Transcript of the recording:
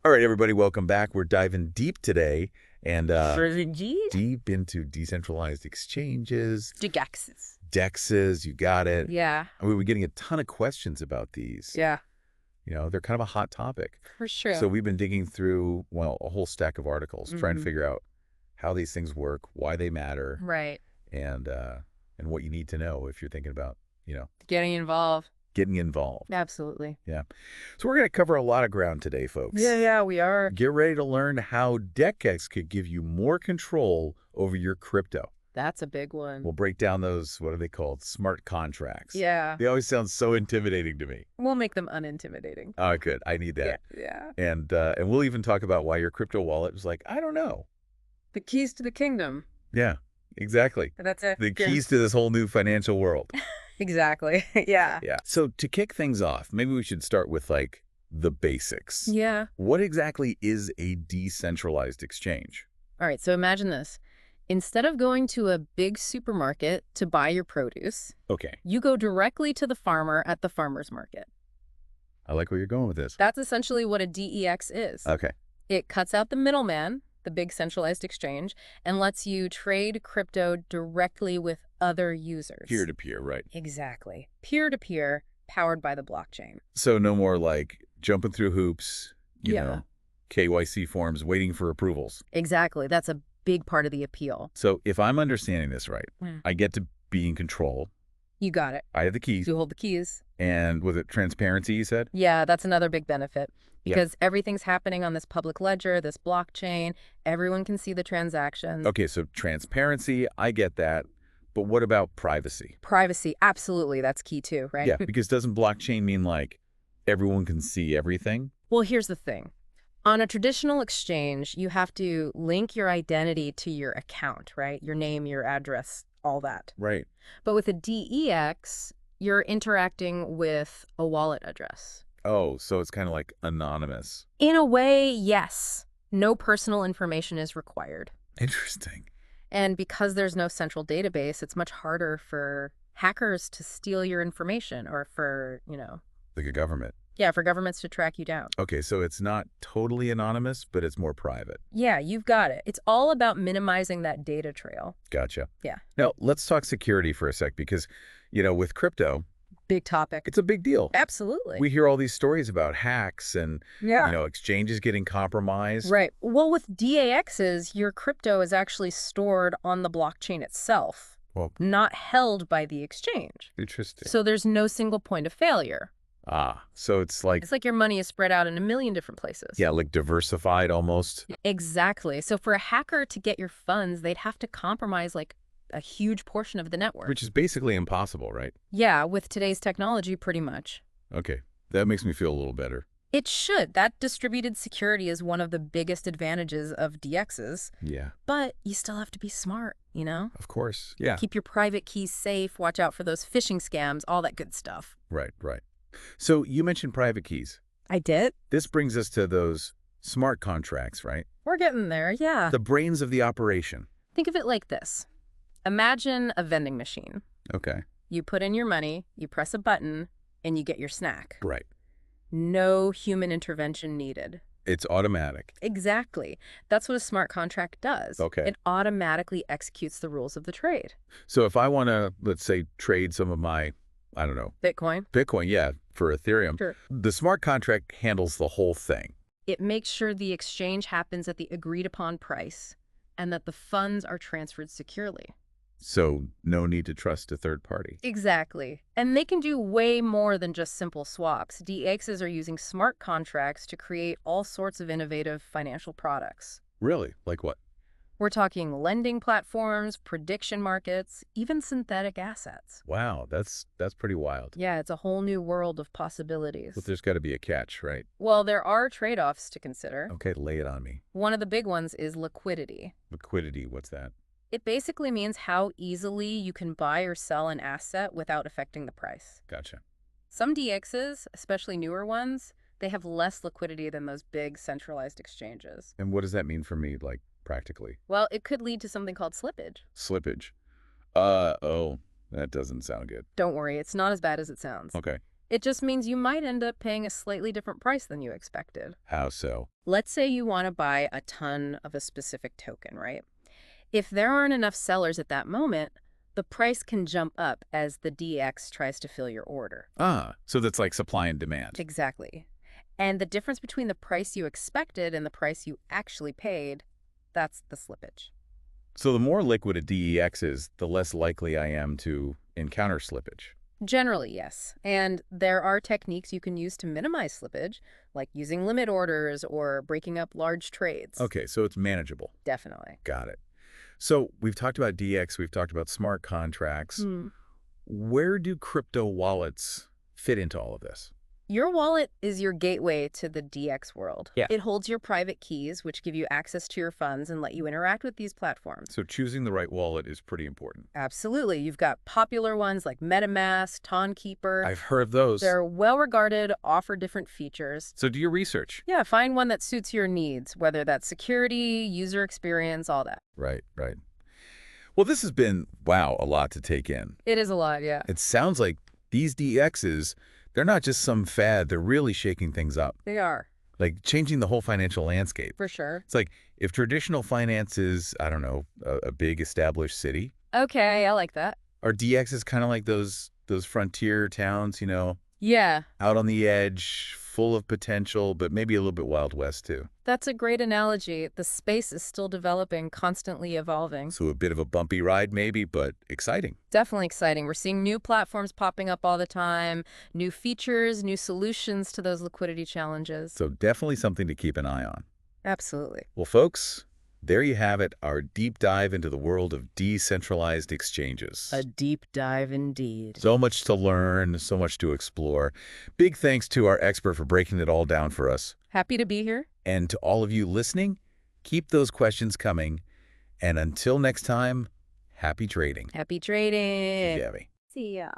All right, everybody, welcome back. We're diving deep today and Indeed. deep into decentralized exchanges, DEXs. DEXs, you got it. Yeah. And we were getting a ton of questions about these. Yeah. They're kind of a hot topic. For sure. So we've been digging through, well, a whole stack of articles, trying to figure out how these things work, why they matter, Right. and what you need to know if you're thinking about, Getting involved. getting involved. Absolutely. Yeah. So we're going to cover a lot of ground today, folks. Yeah, we are. Get ready to learn how DEX could give you more control over your crypto. That's a big one. We'll break down those, what are they called? Smart contracts. Yeah. They always sound so intimidating to me. We'll make them unintimidating. Oh, good. I need that. Yeah. And we'll even talk about why your crypto wallet is like, I don't know. The keys to the kingdom. Yeah, exactly. That's it. The keys to this whole new financial world. Exactly. Yeah. Yeah. So to kick things off, maybe we should start with like the basics. Yeah. What exactly is a decentralized exchange? All right. So imagine this. Instead of going to a big supermarket to buy your produce, Okay. you go directly to the farmer at the farmer's market. I like where you're going with this. That's essentially what a DEX is. Okay. It cuts out the middleman, the big centralized exchange, and lets you trade crypto directly with other users. Peer-to-peer, right. Exactly. Peer-to-peer, powered by the blockchain. So no more like jumping through hoops, you Yeah. know, KYC forms, waiting for approvals. Exactly. That's a big part of the appeal. So if I'm understanding this right, Mm. I get to be in control. You got it. I have the keys. You hold the keys. And was it transparency, you said? Yeah, that's another big benefit. Yeah. Because everything's happening on this public ledger, this blockchain. Everyone can see the transactions. Okay, so transparency, I get that. But what about privacy? Privacy, absolutely. That's key too, right? Yeah, because doesn't blockchain mean like everyone can see everything? Well, here's the thing. On a traditional exchange, you have to link your identity to your account, right? Your name, your address, all that. Right. But with a DEX, you're interacting with a wallet address. Oh, so it's kind of like anonymous. In a way, yes. No personal information is required. Interesting. And because there's no central database, it's much harder for hackers to steal your information or for, Like a government. yeah, for governments to track you down. Okay, so it's not totally anonymous, but it's more private. Yeah, you've got it. It's all about minimizing that data trail. Gotcha. Yeah. Now, let's talk security for a sec because, with crypto, Big topic. it's a big deal. Absolutely. We hear all these stories about hacks and, exchanges getting compromised. Right. Well, with DAXs, your crypto is actually stored on the blockchain itself, Well, not held by the exchange. interesting. So there's no single point of failure. So it's like, It's like your money is spread out in a million different places. yeah, like diversified almost. Exactly. So for a hacker to get your funds, they'd have to compromise like a huge portion of the network. Which is basically impossible, right? Yeah, with today's technology, pretty much. Okay, that makes me feel a little better. It should. That distributed security is one of the biggest advantages of DXs, Yeah, but you still have to be smart, of course. Yeah, Keep your private keys safe, watch out for those phishing scams, all that good stuff. right. So you mentioned private keys. I did? This brings us to those smart contracts, right? We're getting there, yeah. The brains of the operation. Think of it like this. Imagine a vending machine. Okay, You put in your money, you press a button, and you get your snack. right. No human intervention needed. It's automatic. Exactly. That's what a smart contract does. Okay. It automatically executes the rules of the trade. So if I want to, let's say, trade some of my, I don't know, Bitcoin. Bitcoin, yeah, for Ethereum, Sure. the smart contract handles the whole thing. It makes sure the exchange happens at the agreed upon price and that the funds are transferred securely. So no need to trust a third party. Exactly. And they can do way more than just simple swaps. DEXs are using smart contracts to create all sorts of innovative financial products. Really? Like what? We're talking lending platforms, prediction markets, even synthetic assets. Wow, that's pretty wild. Yeah, it's a whole new world of possibilities. But there's got to be a catch, right? Well, there are trade-offs to consider. Okay, lay it on me. One of the big ones is liquidity. Liquidity, what's that? It basically means how easily you can buy or sell an asset without affecting the price. Gotcha. Some DXs, especially newer ones, they have less liquidity than those big centralized exchanges. And what does that mean for me, like, practically? Well, it could lead to something called slippage. Slippage. Oh, that doesn't sound good. Don't worry, it's not as bad as it sounds. Okay. It just means you might end up paying a slightly different price than you expected. How so? Let's say you want to buy a ton of a specific token, right? If there aren't enough sellers at that moment, the price can jump up as the DEX tries to fill your order. Ah, so that's like supply and demand. Exactly. And the difference between the price you expected and the price you actually paid, that's the slippage. So the more liquid a DEX is, the less likely I am to encounter slippage. Generally, yes. And there are techniques you can use to minimize slippage, like using limit orders or breaking up large trades. Okay, so it's manageable. Definitely. Got it. So we've talked about DX, we've talked about smart contracts. Where do crypto wallets fit into all of this? Your wallet is your gateway to the DX world. Yeah. It holds your private keys, which give you access to your funds and let you interact with these platforms. So choosing the right wallet is pretty important. Absolutely. You've got popular ones like MetaMask, Keeper. I've heard of those. They're well-regarded, offer different features. So do your research. Yeah, find one that suits your needs, whether that's security, user experience, all that. Right, right. Well, this has been, wow, a lot to take in. It is a lot, yeah. It sounds like these DXs, they're not just some fad, they're really shaking things up. They are. Like changing the whole financial landscape. For sure. It's like if traditional finance is, I don't know, a big established city, Okay, I like that. are DXs kind of like those frontier towns, Yeah, out on the edge, full of potential, but maybe a little bit Wild West too. that's a great analogy. The space is still developing, constantly evolving. So a bit of a bumpy ride maybe, but exciting. Definitely exciting. We're seeing new platforms popping up all the time, new features, new solutions to those liquidity challenges. So definitely something to keep an eye on. Absolutely. Well, folks, there you have it, our deep dive into the world of decentralized exchanges. A deep dive indeed. So much to learn, so much to explore. Big thanks to our expert for breaking it all down for us. Happy to be here. And to all of you listening, keep those questions coming. And until next time, happy trading. Happy trading. Gabby. See ya.